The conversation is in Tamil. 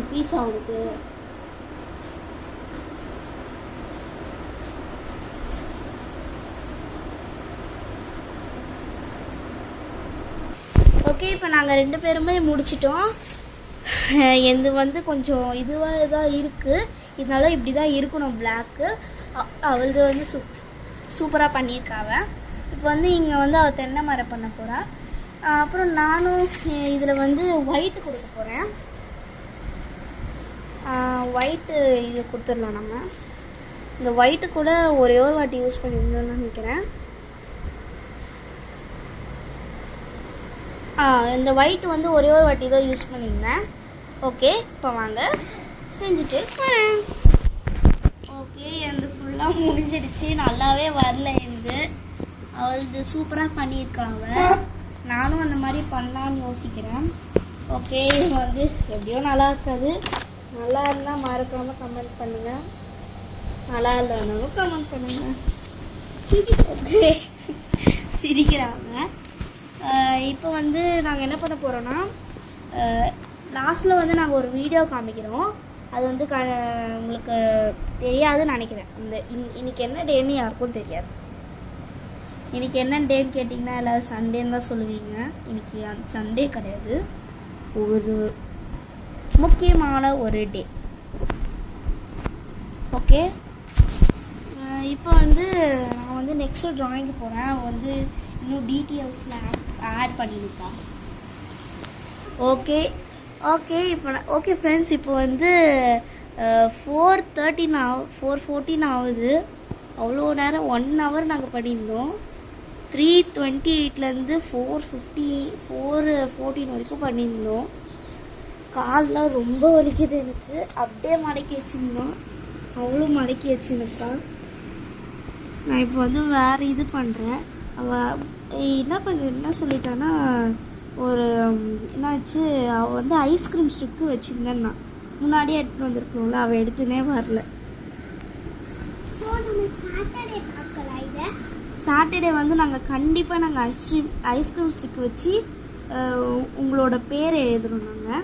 பீச் அவனுக்கு ஓகே. இப்போ நாங்கள் 2 பேருமே முடிச்சிட்டோம். எந்த வந்து கொஞ்சம் இதுவாக தான் இருக்குது, இதனால இப்படி தான் இருக்கணும் பிளாக்கு. அவளது வந்து சூப்பராக பண்ணியிருக்காவ. இப்போ வந்து இங்கே வந்து அவள் தென்னை மரம் பண்ண போகிறா. அப்புறம் நானும் இதில் வந்து ஒயிட்டு கொடுக்க போகிறேன். ஒயிட்டு இது கொடுத்துடலாம். நம்ம இந்த ஒயிட்டு கூட ஒரே ஒரு வாட்டி யூஸ் பண்ணியிருந்தோன்னு நினைக்கிறேன். இந்த ஒயிட் வந்து ஒரே ஒரு வாட்டி தான் யூஸ் பண்ணியிருந்தேன். ஓகே, இப்போ வாங்க செஞ்சுட்டு வரேன். ஓகே, எந்த ஃபுல்லாக முடிஞ்சிடுச்சு. நல்லாவே வரல இருந்து. அவளுக்கு சூப்பராக பண்ணியிருக்காங்க. நானும் அந்த மாதிரி பண்ணலான்னு யோசிக்கிறேன். ஓகே, இது வந்து எப்படியோ நல்லா இருக்காது. நல்லா இருந்தால் மறக்காமல் கமெண்ட் பண்ணுங்கள், நல்லா இல்லைனாலும் கமெண்ட் பண்ணுங்கள். ஓகே, சிரிக்கிறாங்க. இப்போ வந்து நாங்கள் என்ன பண்ண போகிறோன்னா, லாஸ்ட்டில் வந்து நாங்கள் ஒரு வீடியோ காமிக்கிறோம். அது வந்து உங்களுக்கு தெரியாதுன்னு நினைக்கிறேன். இன்னைக்கு என்ன டேன்னு யாருக்கும் தெரியாது. இன்றைக்கி என்ன டேன்னு கேட்டிங்கன்னா எல்லோரும் சண்டேன்னு தான் சொல்லுவீங்க. இன்றைக்கி அந்த சண்டே கிடையாது, ஒரு முக்கியமான ஒரு டே. ஓகே, இப்போ வந்து நான் வந்து நெக்ஸ்ட்டு ட்ராயிங்கு போகிறேன். வந்து இன்னும் டீட்டெயில்ஸ்லாம் ஆட் பண்ணியிருக்கா. ஓகே இப்போ ஓகே ஃப்ரெண்ட்ஸ், இப்போ வந்து 4:14 ஆகுது. அவ்வளோ நேரம் 1 hour நாங்கள் பண்ணியிருந்தோம். 3:28லேருந்து 4:14 வரைக்கும் பண்ணியிருந்தோம். கால்லாம் ரொம்ப வலிக்குது எனக்கு. அப்படியே மடக்கி வச்சுருந்தோம், அவ்வளோ மடக்கி வச்சுருப்பா. நான் இப்போ வந்து வேறு இது பண்ணுறேன். அவள் என்ன சொல்லிட்டான்னா, ஒரு என்னாச்சு, அவள் வந்து ஐஸ்கிரீம் ஸ்டிக்கு வச்சுருந்தேன். நான் முன்னாடியே எடுத்துகிட்டு வந்திருக்கணும்ல, அவள் எடுத்துனே வரல. சாட்டர்டே வந்து நாங்கள் கண்டிப்பாக ஐஸ்கிரீம் ஸ்டிக்கு வச்சு உங்களோட பேரை எழுதுறோம் நாங்கள்.